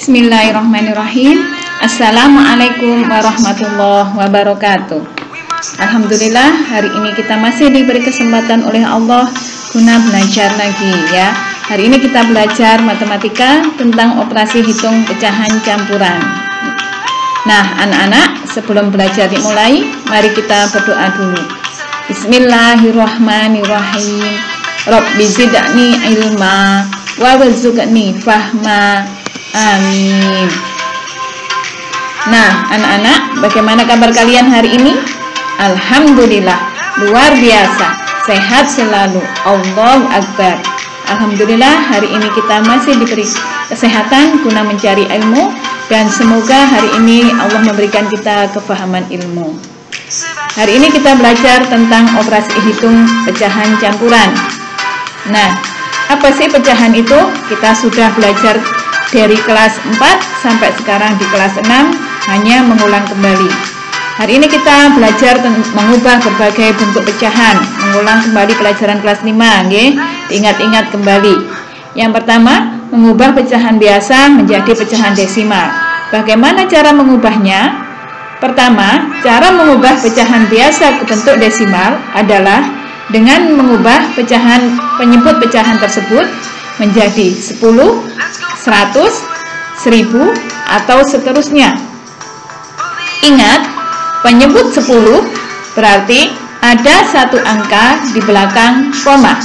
Bismillahirrahmanirrahim. Assalamualaikum warahmatullahi wabarakatuh. Alhamdulillah, hari ini kita masih diberi kesempatan oleh Allah guna belajar lagi ya. Hari ini kita belajar matematika tentang operasi hitung pecahan campuran. Nah, anak-anak, sebelum belajar dimulai, mari kita berdoa dulu. Bismillahirrahmanirrahim. Rabbi zidni ilma wa warzuqni fahma. Amin. Nah, anak-anak, bagaimana kabar kalian hari ini? Alhamdulillah, luar biasa, sehat selalu. Allahu Akbar. Alhamdulillah, hari ini kita masih diberi kesehatan guna mencari ilmu, dan semoga hari ini Allah memberikan kita kefahaman ilmu. Hari ini kita belajar tentang operasi hitung pecahan campuran. Nah, apa sih pecahan itu? Kita sudah belajar dari kelas 4 sampai sekarang di kelas 6, hanya mengulang kembali. Hari ini kita belajar mengubah berbagai bentuk pecahan, mengulang kembali pelajaran kelas 5, nggih. Diingat-ingat kembali. Yang pertama, mengubah pecahan biasa menjadi pecahan desimal. Bagaimana cara mengubahnya? Pertama, cara mengubah pecahan biasa ke bentuk desimal adalah dengan mengubah penyebut pecahan tersebut menjadi 10, 100, 1000, atau seterusnya. Ingat, penyebut 10 berarti ada satu angka di belakang koma.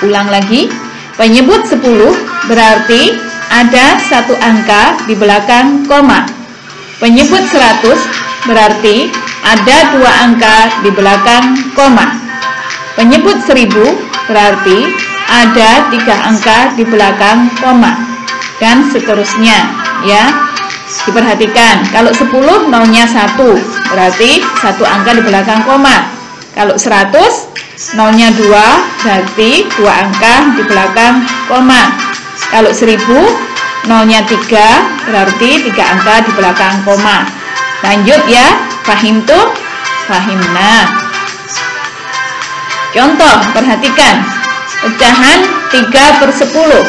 Ulang lagi, penyebut 10 berarti ada satu angka di belakang koma. Penyebut 100 berarti ada dua angka di belakang koma. Penyebut 1000 berarti ada 3 angka di belakang koma, dan seterusnya ya. Diperhatikan, kalau 10 nolnya 1 berarti satu angka di belakang koma. Kalau 100 nolnya 2 berarti 2 angka di belakang koma. Kalau 1000 nolnya 3 berarti 3 angka di belakang koma. Lanjut ya, fahim tuh? Fahimna. Contoh, perhatikan pecahan 3/10.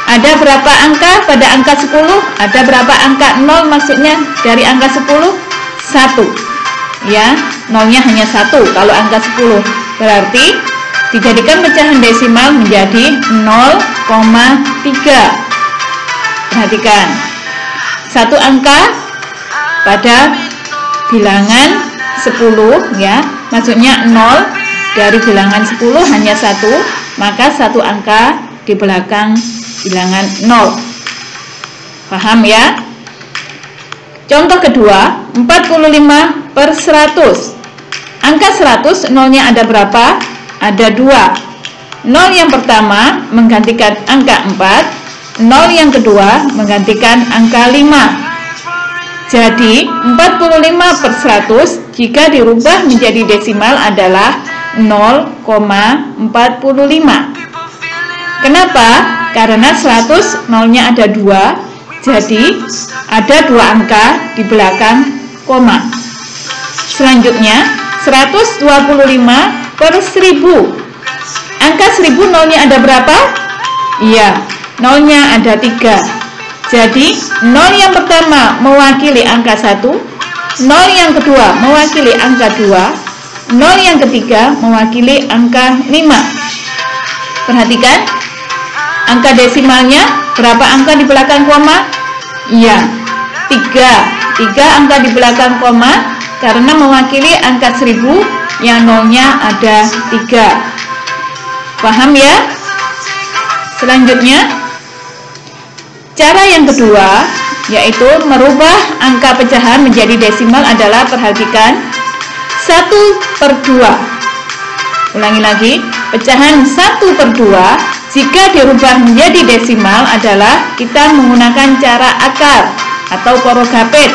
Ada berapa angka pada angka 10? Ada berapa angka 0 maksudnya dari angka 10? 1 ya, nolnya hanya 1 kalau angka 10. Berarti dijadikan pecahan desimal menjadi 0,3. Perhatikan, satu angka pada bilangan 10 ya, maksudnya 0 dari bilangan 10 hanya 1, maka satu angka di belakang bilangan 0. Paham ya? Contoh kedua, 45/100. Angka 100 nolnya ada berapa? Ada 2. 0 yang pertama menggantikan angka 4, 0 yang kedua menggantikan angka 5. Jadi 45/100 jika dirubah menjadi desimal adalah 0,45. Kenapa? Karena 100 nolnya ada 2, jadi ada 2 angka di belakang koma. Selanjutnya 125/1000. Angka 1000 nolnya ada berapa? Iya, nolnya ada 3. Jadi 0 yang pertama mewakili angka 1, 0 yang kedua mewakili angka 2, 0 yang ketiga mewakili angka 5. Perhatikan, angka desimalnya berapa angka di belakang koma? Iya, 3 angka di belakang koma karena mewakili angka 1000 yang nolnya ada 3. Paham ya? Selanjutnya, cara yang kedua yaitu merubah angka pecahan menjadi desimal adalah, perhatikan, 1/2. Ulangi lagi, pecahan 1/2 jika dirubah menjadi desimal adalah kita menggunakan cara akar atau porogapit.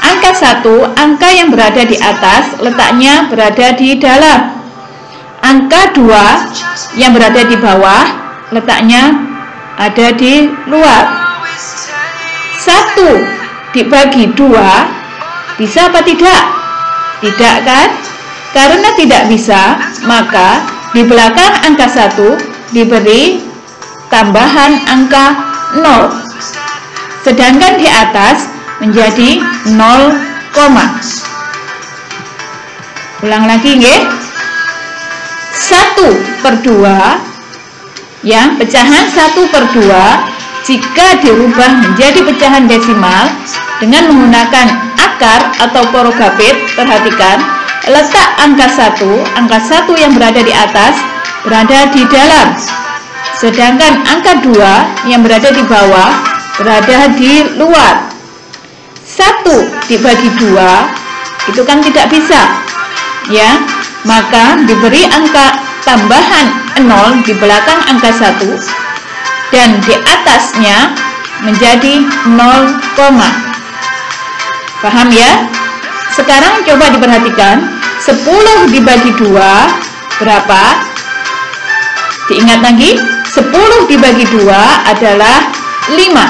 Angka 1, angka yang berada di atas, letaknya berada di dalam. Angka 2 yang berada di bawah, letaknya ada di luar. 1 dibagi 2 bisa apa tidak? Tidak kan? Karena tidak bisa, maka di belakang angka 1 diberi tambahan angka 0. sedangkan di atas menjadi 0, ulang lagi nggih. 1/2 ya, pecahan 1/2 jika dirubah menjadi pecahan desimal dengan menggunakan akar atau porogapit, perhatikan letak angka 1 yang berada di atas berada di dalam, sedangkan angka 2 yang berada di bawah berada di luar. 1 dibagi 2 itu kan tidak bisa ya, maka diberi angka tambahan 0 di belakang angka 1 dan di atasnya menjadi 0, paham ya? Sekarang coba diperhatikan, 10 dibagi 2 berapa? Diingat lagi, 10 dibagi 2 adalah 5.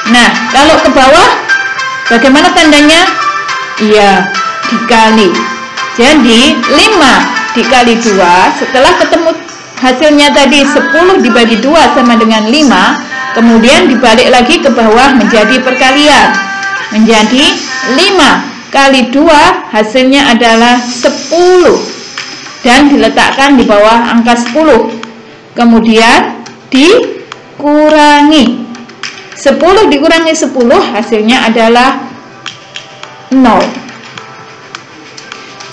Nah, kalau ke bawah bagaimana tandanya? Iya, dikali. Jadi 5 dikali 2, setelah ketemu hasilnya tadi 10 dibagi 2 sama dengan 5, kemudian dibalik lagi ke bawah menjadi perkalian, menjadi 5 kali 2 hasilnya adalah 10 dan diletakkan di bawah angka 10, kemudian dikurangi 10 dikurangi 10 hasilnya adalah 0.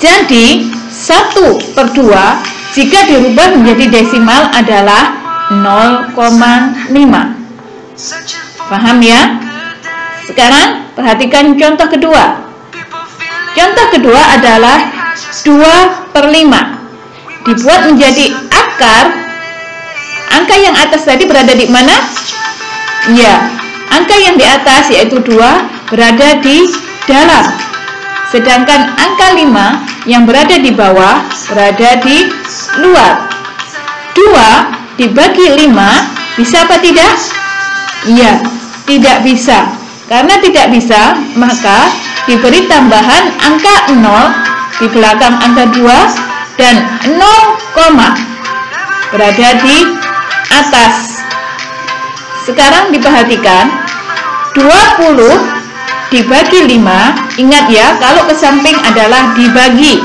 Jadi 1/2 jika dirubah menjadi desimal adalah 0,5. Paham ya? Sekarang perhatikan contoh kedua. Contoh kedua adalah 2/5 dibuat menjadi akar. Angka yang atas tadi berada di mana? Ya, angka yang di atas yaitu 2 berada di dalam, sedangkan angka 5 yang berada di bawah berada di luar. 2 dibagi 5 bisa apa tidak? Iya, tidak bisa. Karena tidak bisa, maka diberi tambahan angka 0 di belakang angka 2 dan 0, berada di atas. Sekarang diperhatikan, 20 dibagi 5, ingat ya, kalau ke samping adalah dibagi.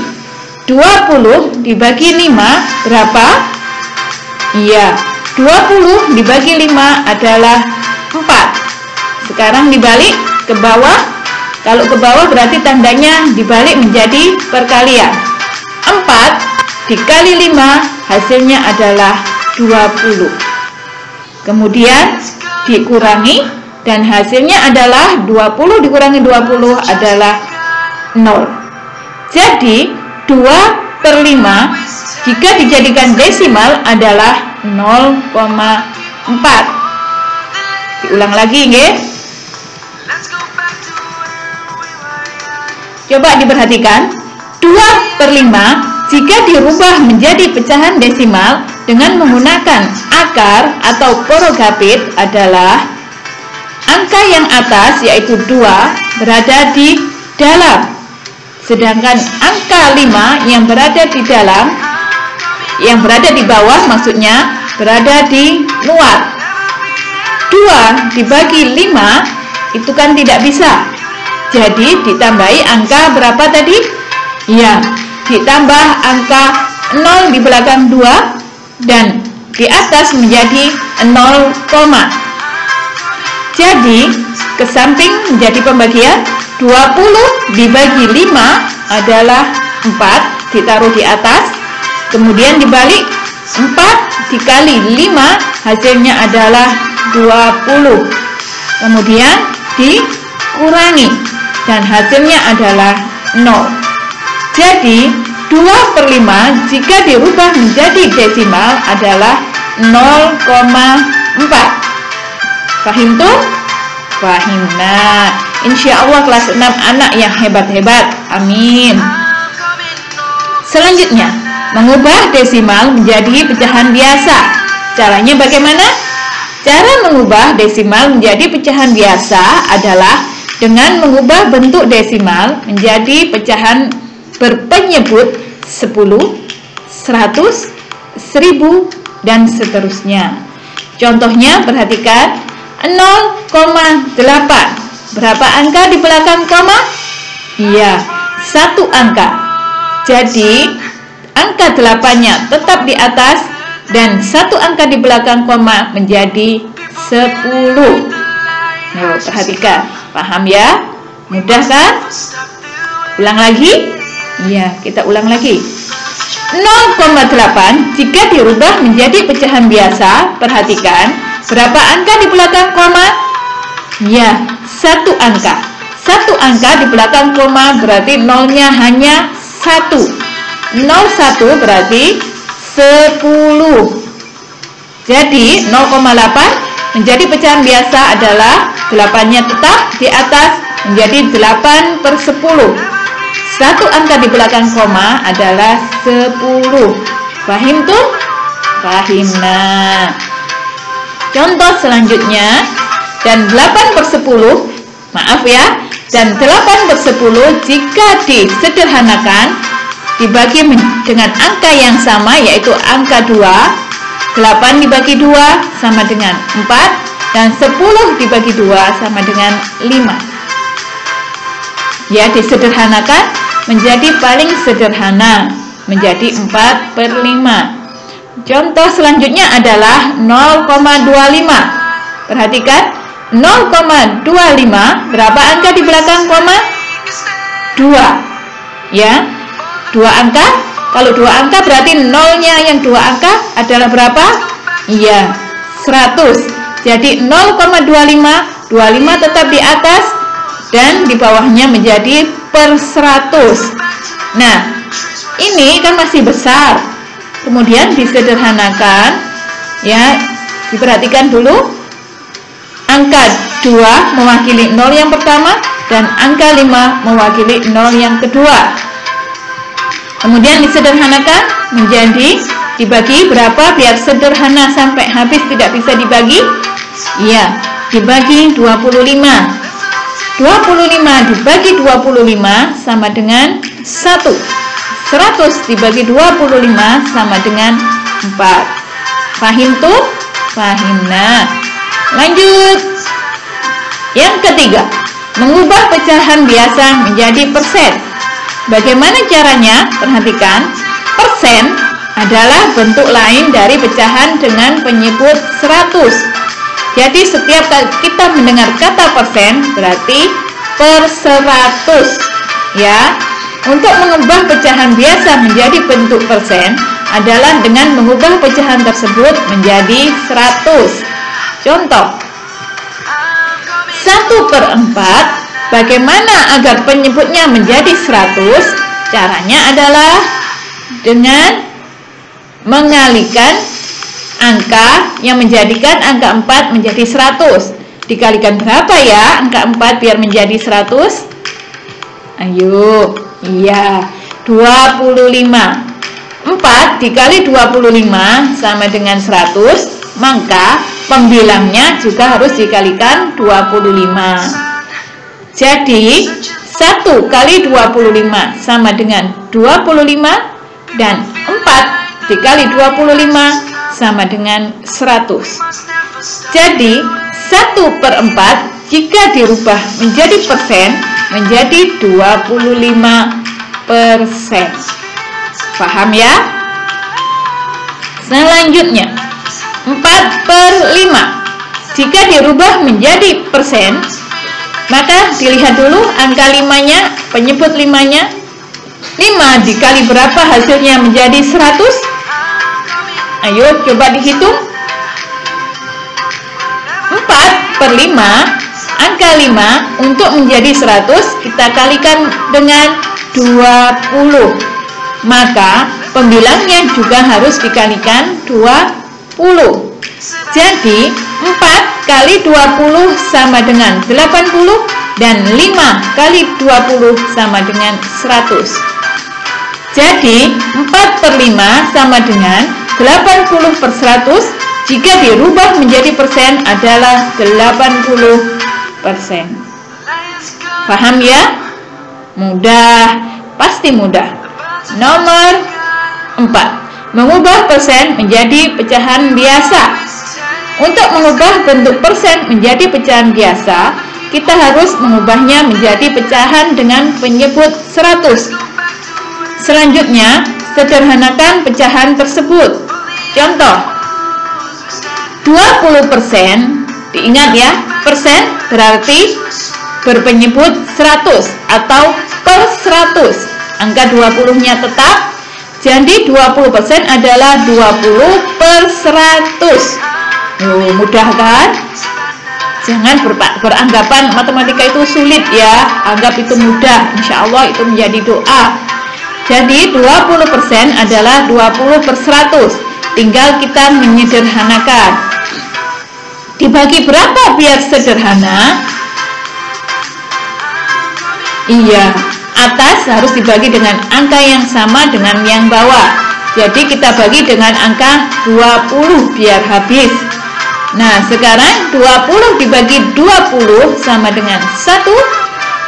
20 dibagi 5 berapa? Iya, 20 dibagi 5 adalah 4. Sekarang dibalik ke bawah. Kalau ke bawah berarti tandanya dibalik menjadi perkalian. 4 dikali 5 hasilnya adalah 20. Kemudian dikurangi dan hasilnya adalah 20 dikurangi 20 adalah 0. Jadi 2/5 jika dijadikan desimal adalah 0,4. Diulang lagi nggih. Coba diperhatikan, 2/5 jika dirubah menjadi pecahan desimal dengan menggunakan akar atau porogapit adalah angka yang atas yaitu 2 berada di dalam, sedangkan angka 5 yang berada di dalam, yang berada di bawah maksudnya, berada di luar. 2 dibagi 5 itu kan tidak bisa. Jadi ditambahi angka berapa tadi? Ya, ditambah angka 0 di belakang 2 dan di atas menjadi 0, jadi ke samping menjadi pembagian. 20 dibagi 5 adalah 4, ditaruh di atas, kemudian dibalik 4 dikali 5 hasilnya adalah 20, kemudian dikurangi dan hasilnya adalah 0. Jadi 2/5 jika dirubah menjadi desimal adalah 0,4. Fahim tuh? Fahim. Nah, insya Allah kelas 6 anak yang hebat-hebat. Amin. Selanjutnya, mengubah desimal menjadi pecahan biasa. Caranya bagaimana? Cara mengubah desimal menjadi pecahan biasa adalah dengan mengubah bentuk desimal menjadi pecahan berpenyebut 10, 100, 1000, dan seterusnya. Contohnya perhatikan, 0,8. Berapa angka di belakang koma? Iya, 1 angka. Jadi angka 8-nya tetap di atas dan 1 angka di belakang koma menjadi 10. Yuk, perhatikan. Paham ya? Mudah kan? Ulang lagi? Iya, kita ulang lagi. 0,8 jika dirubah menjadi pecahan biasa, perhatikan, berapa angka di belakang koma? Ya, 1 angka. 1 angka di belakang koma berarti nolnya hanya 1. 01 berarti 10. Jadi 0,8 menjadi pecahan biasa adalah 8-nya tetap di atas menjadi 8/10. 1 angka di belakang koma adalah 10. Paham tuh? Paham. Nah, contoh selanjutnya, dan 8/10, maaf ya, dan 8/10 jika disederhanakan dibagi dengan angka yang sama, yaitu angka 2. 8 dibagi 2 sama dengan 4, dan 10 dibagi 2 sama dengan 5. Ya, disederhanakan menjadi paling sederhana, menjadi 4/5. Contoh selanjutnya adalah 0,25. Perhatikan, 0,25 berapa angka di belakang koma? 2. Ya, 2 angka. Kalau 2 angka berarti nolnya yang 2 angka adalah berapa? Iya, 100. Jadi 0,25, 25 tetap di atas dan di bawahnya menjadi per 100. Nah, ini kan masih besar. Kemudian disederhanakan, ya, diperhatikan dulu. Angka 2 mewakili 0 yang pertama dan angka 5 mewakili 0 yang kedua. Kemudian disederhanakan menjadi dibagi berapa biar sederhana sampai habis tidak bisa dibagi? Iya, dibagi 25. 25 dibagi 25 sama dengan 1. 100 dibagi 25 sama dengan 4. Paham tuh? Paham. Nah, lanjut. Yang ketiga, mengubah pecahan biasa menjadi persen. Bagaimana caranya? Perhatikan, persen adalah bentuk lain dari pecahan dengan penyebut 100. Jadi setiap kali kita mendengar kata persen berarti per 100. Ya, untuk mengubah pecahan biasa menjadi bentuk persen adalah dengan mengubah pecahan tersebut menjadi 100. Contoh, 1/4. Bagaimana agar penyebutnya menjadi 100? Caranya adalah dengan mengalikan angka yang menjadikan angka 4 menjadi 100. Dikalikan berapa ya angka 4 biar menjadi 100? Ayo, iya, 25. 4 dikali 25 sama dengan 100, maka pembilangnya juga harus dikalikan 25. Jadi 1 kali 25 sama dengan 25, dan 4 dikali 25 sama dengan 100. Jadi 1/4 jika dirubah menjadi persen menjadi 25%. Paham ya? Selanjutnya 4/5 jika dirubah menjadi persen, maka dilihat dulu angka 5-nya, penyebut 5-nya. 5 dikali berapa hasilnya menjadi 100? Ayo coba dihitung. 4/5, angka 5 untuk menjadi 100 kita kalikan dengan 20. Maka pembilangnya juga harus dikalikan 20. Jadi 4 kali 20 sama dengan 80, dan 5 kali 20 sama dengan 100. Jadi 4/5 sama dengan 80/100. Jika dirubah menjadi persen adalah 80%. Paham ya? Mudah, pasti mudah. Nomor 4, mengubah persen menjadi pecahan biasa. Untuk mengubah bentuk persen menjadi pecahan biasa, kita harus mengubahnya menjadi pecahan dengan penyebut 100. Selanjutnya, sederhanakan pecahan tersebut. Contoh, 20%, diingat ya, persen berarti berpenyebut 100 atau per 100. Angka 20-nya tetap, jadi 20% adalah 20 per 100. Mudah kan? Jangan beranggapan matematika itu sulit ya. Anggap itu mudah. Insya Allah itu menjadi doa. Jadi 20% adalah 20 per 100. Tinggal kita menyederhanakan. Dibagi berapa biar sederhana? Iya, atas harus dibagi dengan angka yang sama dengan yang bawah. Jadi kita bagi dengan angka 20 biar habis. Nah, sekarang 20 dibagi 20 sama dengan 1,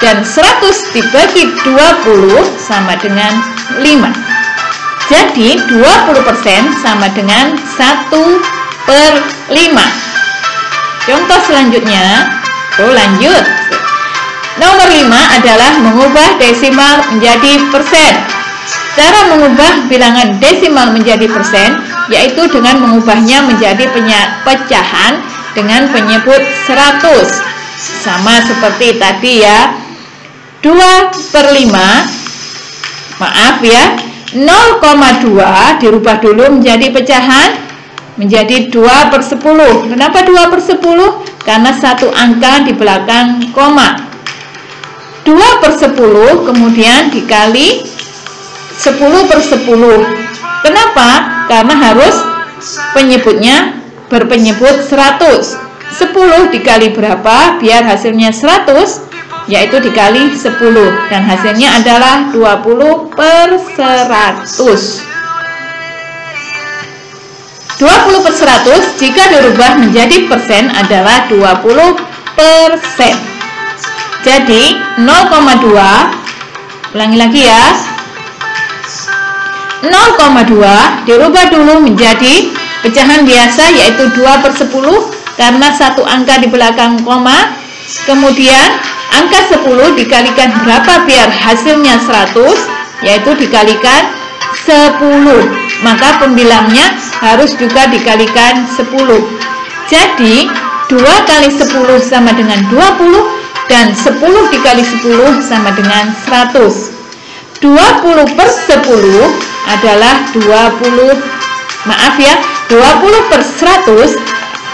dan 100 dibagi 20 sama dengan 5. Jadi 20% sama dengan 1 per 5. Contoh selanjutnya, lanjut. Nomor 5 adalah mengubah desimal menjadi persen. Cara mengubah bilangan desimal menjadi persen yaitu dengan mengubahnya menjadi pecahan dengan penyebut 100. Sama seperti tadi ya. 2 per 5, maaf ya, 0,2 dirubah dulu menjadi pecahan menjadi 2 per 10. Kenapa 2 per 10? Karena satu angka di belakang koma. 2 per 10 kemudian dikali 10 per 10. Kenapa? Karena harus penyebutnya berpenyebut 100. 10 dikali berapa biar hasilnya 100? Yaitu dikali 10. Dan hasilnya adalah 20 per 100. 20 per 100 jika dirubah menjadi persen adalah 20 persen. Jadi 0,2, ulangi lagi ya, 0,2 dirubah dulu menjadi pecahan biasa yaitu 2 per 10 karena satu angka di belakang koma. Kemudian angka 10 dikalikan berapa biar hasilnya 100, yaitu dikalikan 10. Maka pembilangnya harus juga dikalikan 10. Jadi 2 kali 10 sama dengan 20 dan 10 dikali 10 sama dengan 100. 20 per 10 adalah 20 per 100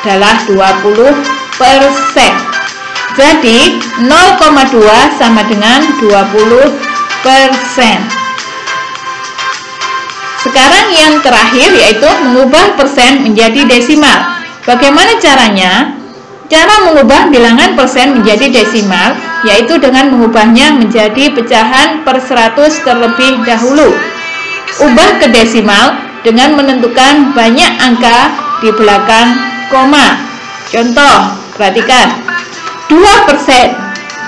adalah 20 persen. Jadi 0,2 sama dengan 20 persen. Sekarang yang terakhir yaitu mengubah persen menjadi desimal. Bagaimana caranya? Cara mengubah bilangan persen menjadi desimal yaitu dengan mengubahnya menjadi pecahan per 100 terlebih dahulu. Ubah ke desimal dengan menentukan banyak angka di belakang koma. Contoh, perhatikan. 2%.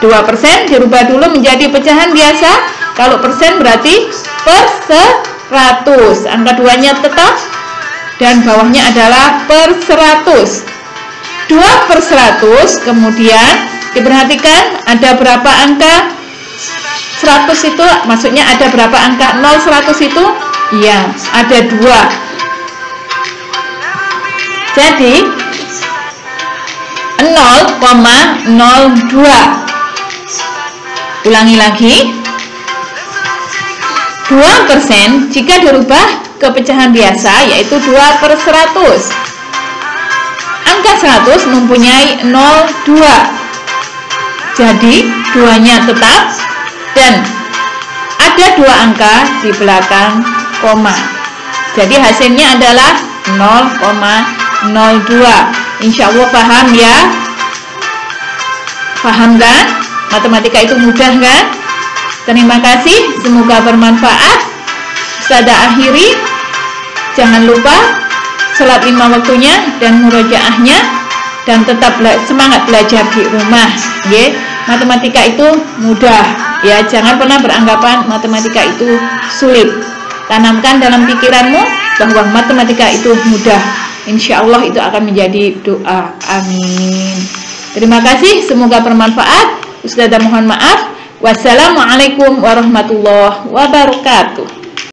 2% dirubah dulu menjadi pecahan biasa. Kalau persen berarti per 100. Angka 2-nya tetap dan bawahnya adalah per 100. 2 per 100, kemudian diperhatikan ada berapa angka 100 itu, maksudnya ada berapa angka 0 100 itu? Iya, ada 2. Jadi 0,02. Ulangi lagi. 2% jika dirubah ke pecahan biasa yaitu 2 per 100. Angka 100 mempunyai 02. Jadi 2-nya tetap dan ada 2 angka di belakang koma. Jadi hasilnya adalah 0,02. Insya Allah paham ya? Paham kan? Matematika itu mudah kan? Terima kasih, semoga bermanfaat. Ustazah akhiri, jangan lupa sholat 5 waktunya dan murojaahnya, dan tetap semangat belajar di rumah. Ya, matematika itu mudah. Ya, jangan pernah beranggapan matematika itu sulit. Tanamkan dalam pikiranmu bahwa matematika itu mudah. Insya Allah itu akan menjadi doa. Amin. Terima kasih, semoga bermanfaat. Ustazah mohon maaf. Wassalamualaikum warahmatullahi wabarakatuh.